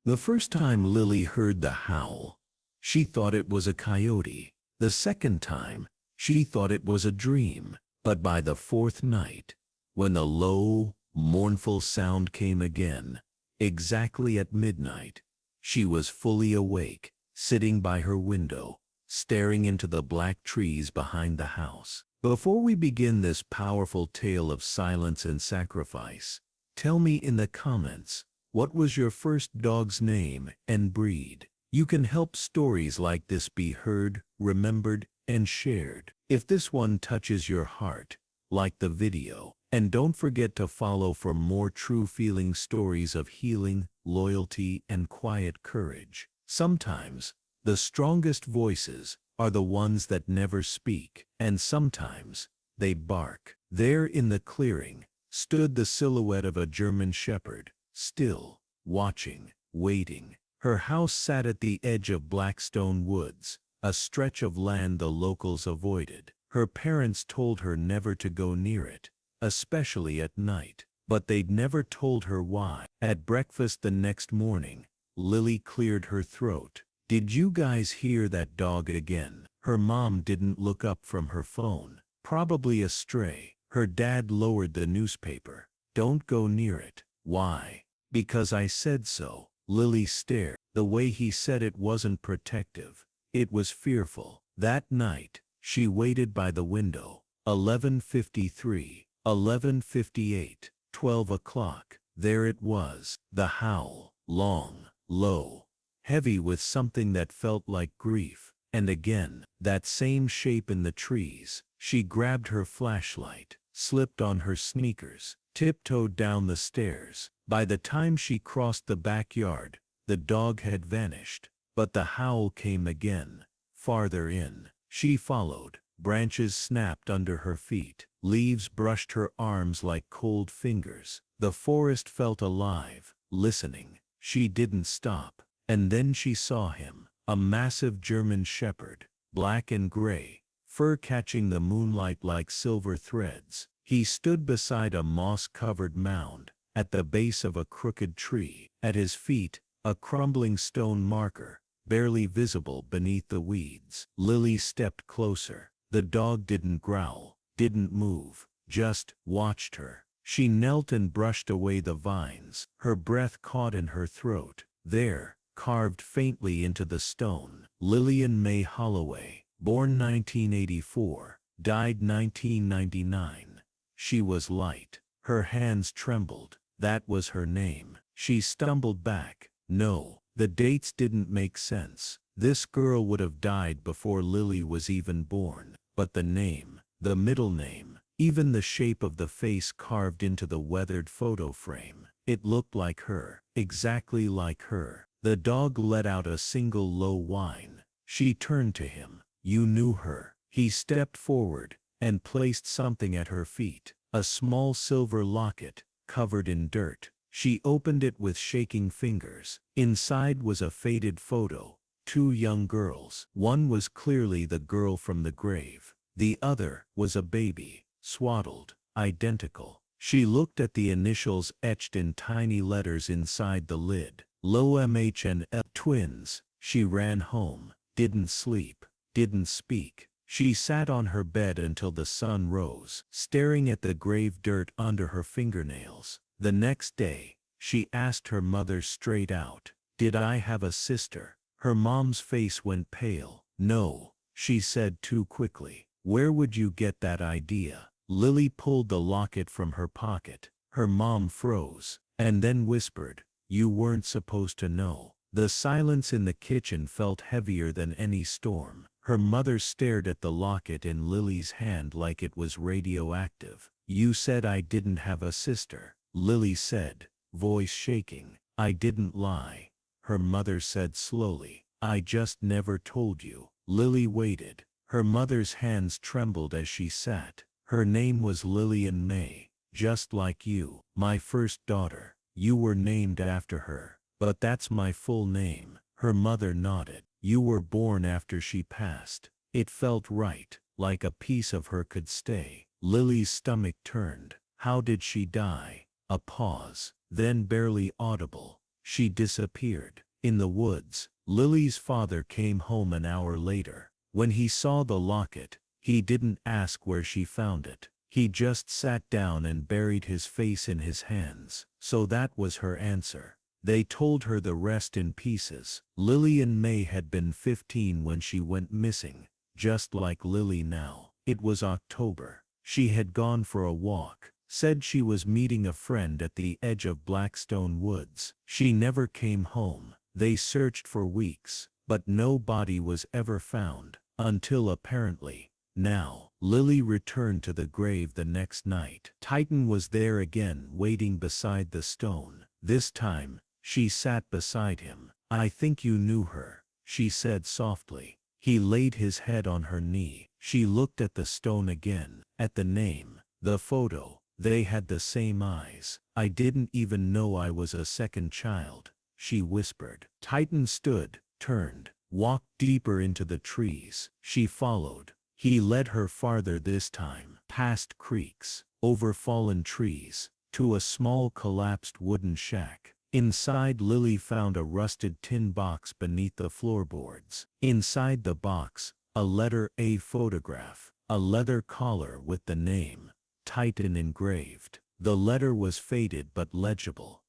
The first time Lily heard the howl, she thought it was a coyote. The second time, she thought it was a dream. But by the fourth night, when the low, mournful sound came again, exactly at midnight, she was fully awake, sitting by her window, staring into the black trees behind the house. Before we begin this powerful tale of silence and sacrifice, tell me in the comments, what was your first dog's name and breed? You can help stories like this be heard, remembered, and shared. If this one touches your heart, like the video. And don't forget to follow for more true feeling stories of healing, loyalty, and quiet courage. Sometimes, the strongest voices are the ones that never speak, and sometimes, they bark. There in the clearing, stood the silhouette of a German shepherd, still, watching, waiting. Her house sat at the edge of Blackstone Woods, a stretch of land the locals avoided. Her parents told her never to go near it, especially at night, but they'd never told her why. At breakfast the next morning, Lily cleared her throat. "Did you guys hear that dog again?" Her mom didn't look up from her phone. "Probably a stray." Her dad lowered the newspaper. "Don't go near it." "Why?" "Because I said so." Lily stared. The way he said it wasn't protective. It was fearful. That night, she waited by the window. 11:53, 11:58, 12 o'clock. There it was. The howl. Long, low, heavy with something that felt like grief. And again, that same shape in the trees. She grabbed her flashlight, slipped on her sneakers, tiptoed down the stairs. By the time she crossed the backyard, the dog had vanished. But the howl came again, farther in. She followed. Branches snapped under her feet. Leaves brushed her arms like cold fingers. The forest felt alive, listening. She didn't stop. And then she saw him, a massive German shepherd, black and gray, fur catching the moonlight like silver threads. He stood beside a moss-covered mound, at the base of a crooked tree. At his feet, a crumbling stone marker, barely visible beneath the weeds. Lily stepped closer. The dog didn't growl, didn't move, just watched her. She knelt and brushed away the vines. Her breath caught in her throat. There, carved faintly into the stone, Lillian May Holloway, born 1984, died 1999. She was light. Her hands trembled. That was her name. She stumbled back. No, the dates didn't make sense. This girl would have died before Lily was even born. But the name, the middle name, even the shape of the face carved into the weathered photo frame, it looked like her, exactly like her. The dog let out a single low whine. She turned to him. "You knew her." He stepped forward and placed something at her feet, a small silver locket, covered in dirt. She opened it with shaking fingers. Inside was a faded photo. Two young girls. One was clearly the girl from the grave. The other was a baby, swaddled, identical. She looked at the initials etched in tiny letters inside the lid. Low MH and L. Twins. She ran home, didn't sleep, didn't speak. She sat on her bed until the sun rose, staring at the grave dirt under her fingernails. The next day, she asked her mother straight out, "Did I have a sister?" Her mom's face went pale. "No," she said too quickly. "Where would you get that idea?" Lily pulled the locket from her pocket. Her mom froze, and then whispered, "You weren't supposed to know." The silence in the kitchen felt heavier than any storm. Her mother stared at the locket in Lily's hand like it was radioactive. "You said I didn't have a sister," Lily said, voice shaking. "I didn't lie," her mother said slowly. "I just never told you." Lily waited. Her mother's hands trembled as she sat. "Her name was Lillian May, just like you. My first daughter. You were named after her. But that's my full name." Her mother nodded. "You were born after she passed." It felt right, like a piece of her could stay. Lily's stomach turned. "How did she die?" A pause, then barely audible. she disappeared. In the woods, Lily's father came home an hour later. When he saw the locket, he didn't ask where she found it. He just sat down and buried his face in his hands. So that was her answer. They told her the rest in pieces. Lillian May had been 15 when she went missing, just like Lily now. It was October. She had gone for a walk, said she was meeting a friend at the edge of Blackstone Woods. She never came home. They searched for weeks, but no body was ever found, until apparently, now. Lily returned to the grave the next night. Titan was there again, waiting beside the stone. This time, she sat beside him. "I think you knew her," she said softly. He laid his head on her knee. She looked at the stone again, at the name, the photo. They had the same eyes. "I didn't even know I was a second child," she whispered. Titan stood, turned, walked deeper into the trees. She followed. He led her farther this time, past creeks, over fallen trees, to a small collapsed wooden shack. Inside, Lily found a rusted tin box beneath the floorboards. Inside the box, a letter A photograph, a leather collar with the name, Titan engraved. The letter was faded but legible.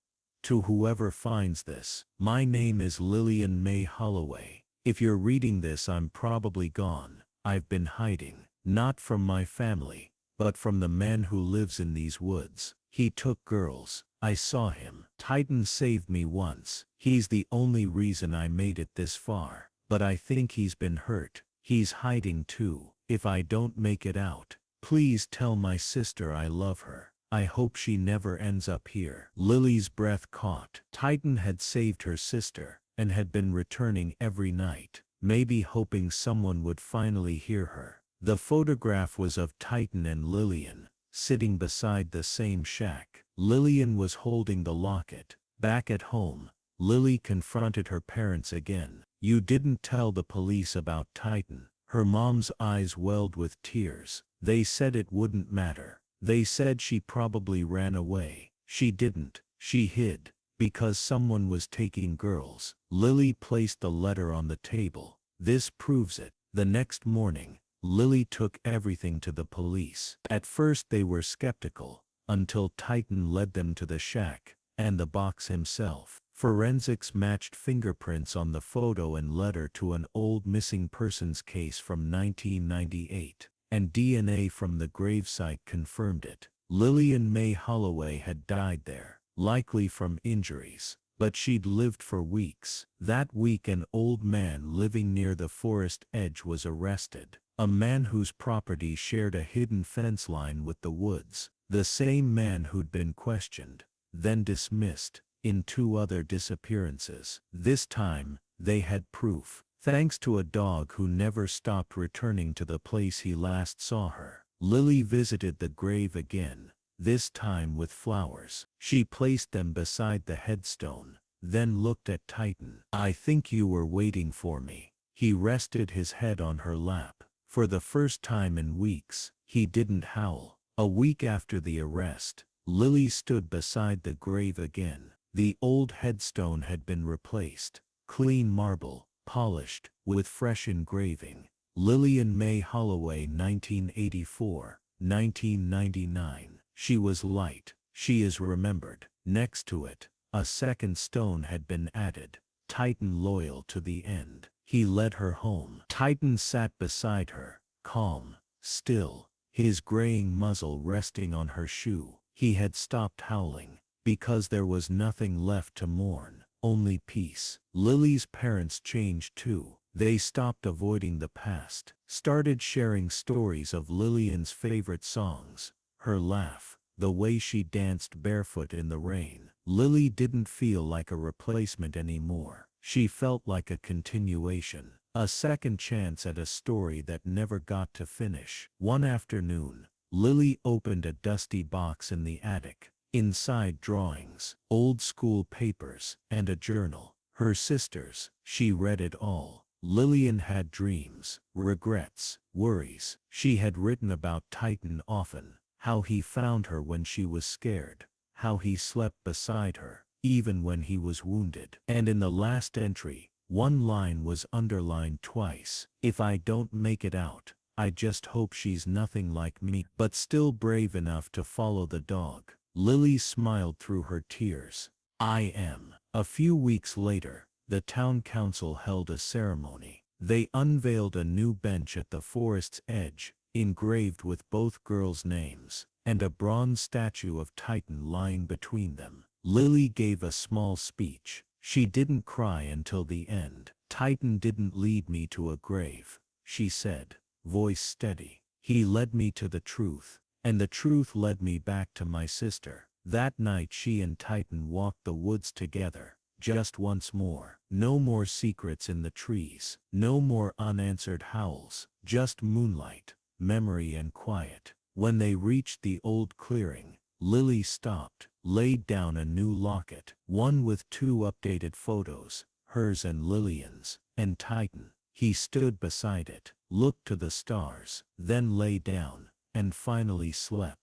"To whoever finds this, my name is Lillian May Holloway. If you're reading this, I'm probably gone. I've been hiding, not from my family, but from the man who lives in these woods. He took girls. I saw him. Titan saved me once. He's the only reason I made it this far. But I think he's been hurt. He's hiding too. If I don't make it out, please tell my sister I love her. I hope she never ends up here." Lily's breath caught. Titan had saved her sister, and had been returning every night, maybe hoping someone would finally hear her. The photograph was of Titan and Lillian, sitting beside the same shack. Lillian was holding the locket. Back at home, Lily confronted her parents again. "You didn't tell the police about Titan." Her mom's eyes welled with tears. "They said it wouldn't matter. They said she probably ran away." "She didn't. She hid, because someone was taking girls." Lily placed the letter on the table. "This proves it." The next morning, Lily took everything to the police. At first they were skeptical, until Titan led them to the shack, and the box himself. Forensics matched fingerprints on the photo and letter to an old missing persons case from 1998, and DNA from the gravesite confirmed it. Lillian May Holloway had died there, likely from injuries, but she'd lived for weeks. That week, an old man living near the forest edge was arrested. A man whose property shared a hidden fence line with the woods. The same man who'd been questioned, then dismissed, in 2 other disappearances. This time, they had proof, thanks to a dog who never stopped returning to the place he last saw her. Lily visited the grave again, this time with flowers. She placed them beside the headstone, then looked at Titan. "I think you were waiting for me." He rested his head on her lap. For the first time in weeks, he didn't howl. A week after the arrest, Lily stood beside the grave again. The old headstone had been replaced, clean marble, polished, with fresh engraving. Lillian May Holloway, 1984, 1999. She was light. She is remembered. Next to it, a second stone had been added. Titan loyal to the end. He led her home. Titan sat beside her, calm, still, his graying muzzle resting on her shoe. He had stopped howling, because there was nothing left to mourn, only peace. Lily's parents changed too. They stopped avoiding the past, started sharing stories of Lillian's favorite songs, her laugh, the way she danced barefoot in the rain. Lily didn't feel like a replacement anymore. She felt like a continuation, a second chance at a story that never got to finish. One afternoon, Lily opened a dusty box in the attic. Inside, drawings, old school papers, and a journal. Her sister's. She read it all. Lillian had dreams, regrets, worries. She had written about Titan often, how he found her when she was scared, how he slept beside her, even when he was wounded. And in the last entry, one line was underlined twice. If I don't make it out, I just hope she's nothing like me. But still brave enough to follow the dog. Lily smiled through her tears. I am. A few weeks later, the town council held a ceremony. They unveiled a new bench at the forest's edge, engraved with both girls' names, and a bronze statue of Titan lying between them. Lily gave a small speech. She didn't cry until the end. Titan didn't lead me to a grave, she said, voice steady. He led me to the truth, and the truth led me back to my sister. That night she and Titan walked the woods together, just once more. No more secrets in the trees, no more unanswered howls, just moonlight, memory and quiet. When they reached the old clearing, Lily stopped, laid down a new locket, one with 2 updated photos, hers and Lillian's, and Titan. He stood beside it, looked to the stars, then lay down, and finally slept.